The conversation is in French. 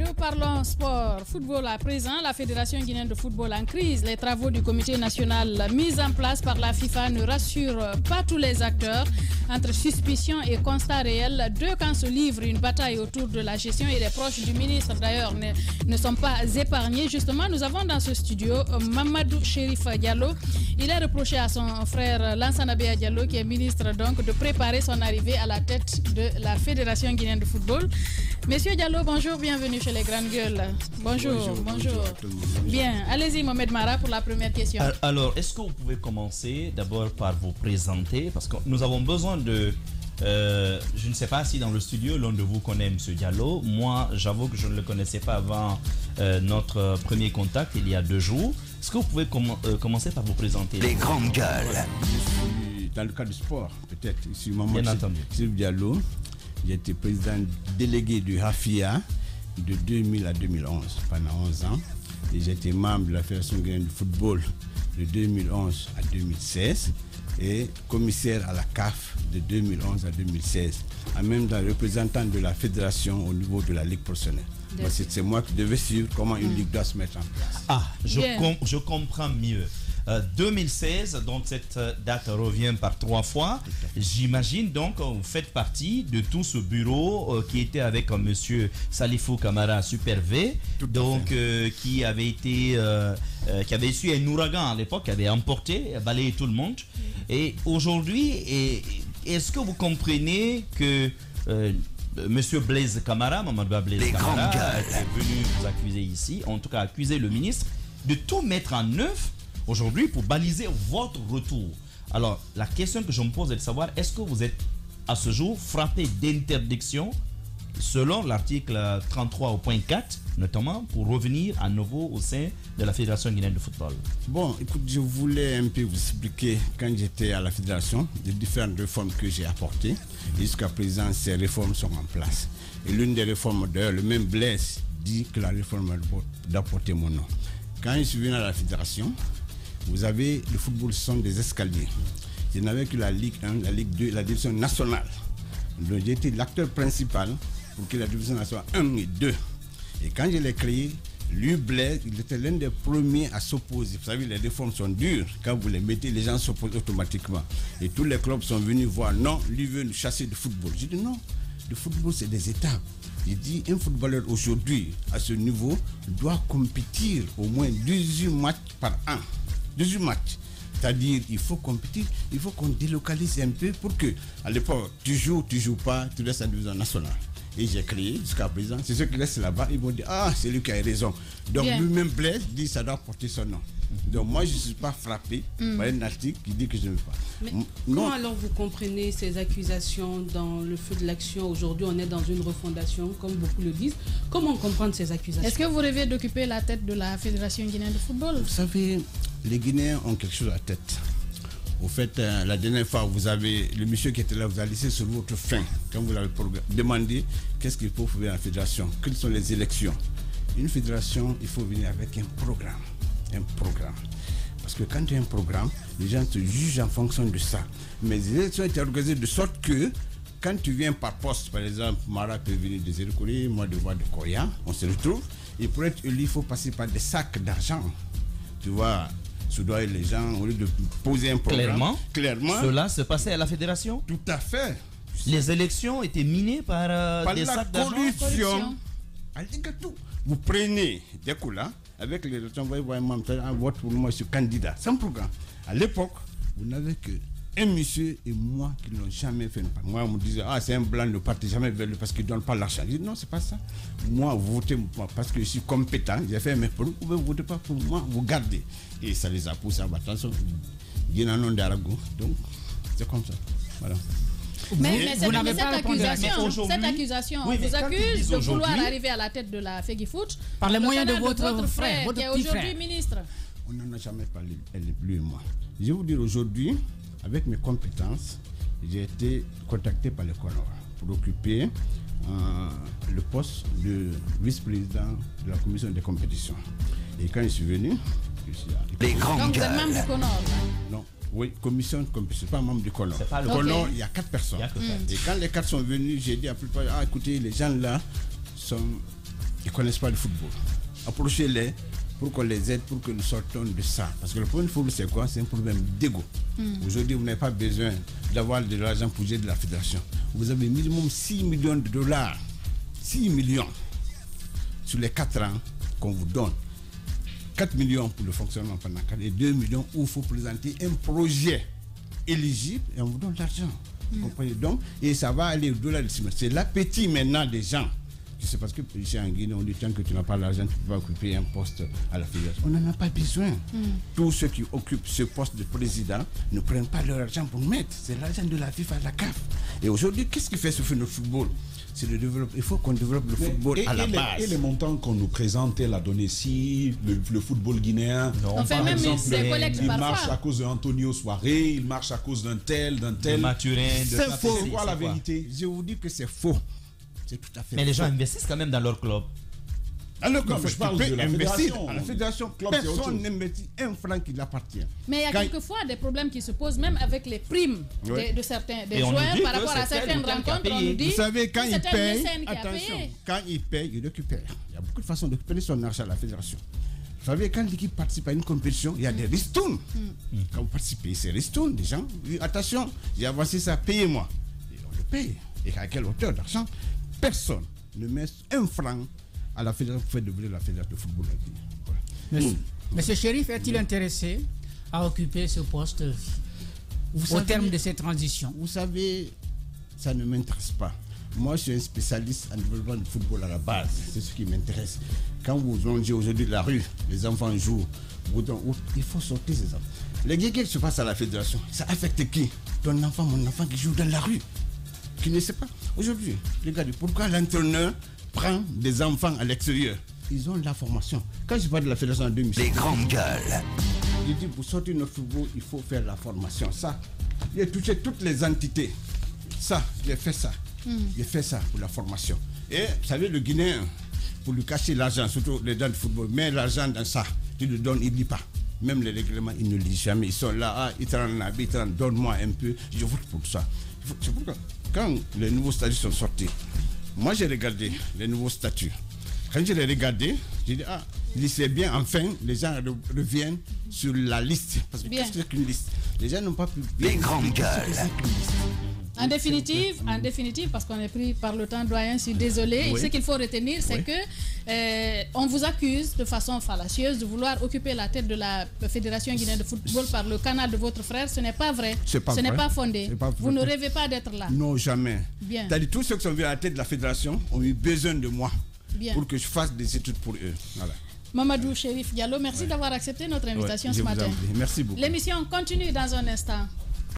Radio, parlons sport. Football à présent, la Fédération guinéenne de football en crise. Les travaux du comité national mis en place par la FIFA ne rassurent pas tous les acteurs. Entre suspicion et constat réel, deux camps se livrent une bataille autour de la gestion et les proches du ministre d'ailleurs ne sont pas épargnés. Justement, nous avons dans ce studio Mamadou Chérif Diallo. Il a reproché à son frère Lansana Bea Diallo, qui est ministre donc, de préparer son arrivée à la tête de la Fédération guinéenne de football. Monsieur Diallo, bonjour, bienvenue chez les Grandes Gueules. Bonjour. Bien, allez-y Mohamed Mara pour la première question. Alors, est-ce que vous pouvez commencer d'abord par vous présenter, parce que nous avons besoin de... je ne sais pas si dans le studio l'un de vous connaît M. Diallo. Moi, j'avoue que je ne le connaissais pas avant notre premier contact il y a 2 jours. Est-ce que vous pouvez commencer par vous présenter? Les Grandes Gueules. Je suis dans le cadre du sport, peut-être. Je suis Mamadou Chérif Diallo. J'ai été président délégué du HAFIA de 2000 à 2011, pendant 11 ans. Et j'ai été membre de la Fédération guinéenne de football de 2011 à 2016 et commissaire à la CAF de 2011 à 2016. En même temps, représentant de la fédération au niveau de la ligue professionnelle. C'est moi qui devais suivre comment une ligue doit se mettre en place. Ah, je comprends mieux. 2016, donc cette date revient par 3 fois. J'imagine donc vous faites partie de tout ce bureau qui était avec monsieur Salifou Kamara Super V, donc qui avait été qui avait su un ouragan à l'époque, qui avait emporté, balayé tout le monde. Et aujourd'hui, est-ce que vous comprenez que monsieur Blaise Camara, Mamadou Blaise Camara, est venu vous accuser ici, en tout cas accuser le ministre de tout mettre en œuvre aujourd'hui pour baliser votre retour? Alors, la question que je me pose est de savoir, est-ce que vous êtes à ce jour frappé d'interdiction selon l'article 33 au point 4, notamment pour revenir à nouveau au sein de la Fédération guinéenne de football? Bon, écoute, je voulais un peu vous expliquer, quand j'étais à la Fédération, les différentes réformes que j'ai apportées. Jusqu'à présent, ces réformes sont en place. Et l'une des réformes, d'ailleurs, le même Blaise dit que la réforme doit porter mon nom. Quand je suis venu à la Fédération, vous avez, le football sont des escaliers. Je n'avais que la Ligue 1, la Ligue 2, la division nationale. Donc j'ai été l'acteur principal pour que la division nationale 1 et 2. Et quand je l'ai créé, lui, Blaise, il était l'un des premiers à s'opposer. Vous savez, les réformes sont dures. Quand vous les mettez, les gens s'opposent automatiquement. Et tous les clubs sont venus voir, non, lui veut nous chasser du football. J'ai dit non, le football c'est des étapes. Il dit un footballeur aujourd'hui, à ce niveau, doit compétir au moins 18 matchs par an. 18 matchs. C'est-à-dire, il faut compétir, il faut qu'on délocalise un peu pour que, à l'époque, tu joues pas, tu restes en division nationale. Et j'ai créé jusqu'à présent, c'est ceux qui restent là-bas, ils vont dire, ah, c'est lui qui a raison. Donc lui-même, Blaise, dit, ça doit porter son nom. Donc moi, je ne suis pas frappé par un article qui dit que je ne veux pas. Mais comment alors vous comprenez ces accusations dans le feu de l'action? Aujourd'hui, on est dans une refondation, comme beaucoup le disent. Comment comprendre ces accusations? Est-ce que vous rêvez d'occuper la tête de la Fédération guinéenne de football? Vous savez, les Guinéens ont quelque chose à la tête. Au fait, la dernière fois, vous avez le monsieur qui était là, vous a laissé sur votre faim, quand vous l'avez demandé qu'est-ce qu'il faut faire à la fédération, quelles sont les élections. Une fédération, il faut venir avec un programme. Parce que quand tu as un programme, les gens te jugent en fonction de ça. Mais les élections étaient organisées de sorte que quand tu viens par poste, par exemple, Mara peut venir de Zérokoré, moi de voir de Koya, on se retrouve, et pour être élu, il faut passer par des sacs d'argent. Tu vois, soudoyer les gens, au lieu de poser un programme. Clairement. Cela se passait à la fédération? Tout à fait. Les élections étaient minées par des sacs d'argent. Corruption. Tout. Vous prenez des coups là, avec les élections, vous voyez, un vote pour moi, je suis candidat. C'est un programme. À l'époque, vous n'avez que un monsieur et moi qui n'ont jamais fait. Moi, on me disait, ah, c'est un blanc, ne partez jamais vers lui parce qu'il ne donne pas l'argent. Je dis, non, c'est pas ça. Moi, votez parce que je suis compétent, j'ai fait mes preuves, vous ne votez pas pour moi, vous gardez. Et ça les a poussés à attention. Il y a un nom d'Arago. Donc, c'est comme ça. Voilà. Mais cette accusation, on vous accuse de vouloir arriver à la tête de la FEGIFOOT par les moyens de votre frère, qui est aujourd'hui ministre. On n'en a jamais parlé, lui et moi. Je vais vous dire aujourd'hui, avec mes compétences, j'ai été contacté par le Conor pour occuper le poste de vice-président de la commission des compétitions. Et quand je suis venu, les Grandes Gueules. Donc vous êtes membre du Conor? Non. Oui, commission de compétition, pas membre du Conor. Le Conor, il y a 4 personnes. Et quand les 4 sont venus, j'ai dit à plus tard, ah écoutez, les gens là sont des connaissent pas le football. Approchez-les pour qu'on les aide, pour que nous sortons de ça. Parce que le problème du football, c'est quoi? C'est un problème d'ego. Aujourd'hui, vous n'avez pas besoin d'avoir de l'argent pour gérer de la fédération. Vous avez minimum 6 millions de dollars. 6 millions sur les 4 ans qu'on vous donne. 4 millions pour le fonctionnement pendant 4 et 2 millions où il faut présenter un projet éligible et on vous donne l'argent. Vous comprenez donc? Et ça va aller au-delà de 6 millions. C'est l'appétit maintenant des gens. C'est parce que ici en Guinée, on dit tant que tu n'as pas l'argent, tu ne peux pas occuper un poste à la fédération. On n'en a pas besoin. Tous ceux qui occupent ce poste de président ne prennent pas leur argent pour mettre. C'est l'argent de la FIFA, de la CAF. Et aujourd'hui, qu'est-ce qui fait souffrir notre football? C'est le développement. Il faut qu'on développe le football à la base. Et les montants qu'on nous présente, la donnée si le football guinéen, par exemple, il marche à cause d'Antonio Soiré, il marche à cause d'un tel. De Mathurin, c'est faux. C'est quoi la vérité? Je vous dis que c'est faux. C'est tout à fait mais les gens investissent quand même dans leur club. Alors, quand je parle de la fédération. À la fédération, personne n'investit un franc qui l'appartient. Mais il y a quelquefois des problèmes qui se posent même avec les primes de certains des joueurs par rapport à certaines rencontres. On nous dit, vous savez, quand il paye, attention, quand il paye, il récupère. Il y a beaucoup de façons de récupérer son argent à la fédération. Vous savez, quand l'équipe participe à une compétition, il y a des ristournes. Quand vous participez, c'est ristournes. Des gens, attention, j'ai avancé ça, payez-moi. Et on le paye. Et à quelle hauteur d'argent? Personne ne met un franc à la fédération pour faire devenir la fédération de football. Voilà. Monsieur Chérif, est-il intéressé à occuper ce poste au terme de cette transition? Vous savez, ça ne m'intéresse pas. Moi, je suis un spécialiste en développement du football à la base. C'est ce qui m'intéresse. Quand vous longez aujourd'hui la rue, les enfants jouent. Il faut sortir ces enfants. Les guerres qui se passent à la fédération, ça affecte qui? Ton enfant, mon enfant qui joue dans la rue. Qui ne sait pas. Aujourd'hui, regardez, pourquoi l'entraîneur prend des enfants à l'extérieur? Ils ont de la formation. Quand je parle de la fédération en 2006, Les grandes gueules. j'ai dit pour sortir notre football, il faut faire la formation. Ça, j'ai touché toutes les entités. Ça, j'ai fait ça. J'ai fait ça pour la formation. Et vous savez, le Guinéen, pour lui cacher l'argent, surtout les gens de football, met l'argent dans ça. Tu le donnes, il ne lit pas. Même les règlements, ils ne lisent jamais. Ils sont là, ils te rendent l'habit, donne-moi un peu. Je vote pour ça. C'est pourquoi, quand les nouveaux statuts sont sortis, moi j'ai regardé les nouveaux statuts. Quand je les regardé, j'ai dit, c'est bien, enfin, les gens reviennent sur la liste. Parce que qu'est-ce que c'est qu'une liste? Les gens n'ont pas pu. Les grandes gueules. En définitive, parce qu'on est pris par le temps, doyen, je suis désolé. Oui. Ce qu'il faut retenir, c'est que on vous accuse de façon fallacieuse de vouloir occuper la tête de la Fédération guinéenne de football par le canal de votre frère. Ce n'est pas vrai. Ce n'est pas fondé. Vous ne rêvez pas d'être là. Non, jamais. Bien. C'est-à-dire, tous ceux qui sont venus à la tête de la fédération ont eu besoin de moi pour que je fasse des études pour eux. Voilà. Mamadou Chérif Diallo, merci d'avoir accepté notre invitation ce matin. Merci beaucoup. L'émission continue dans un instant.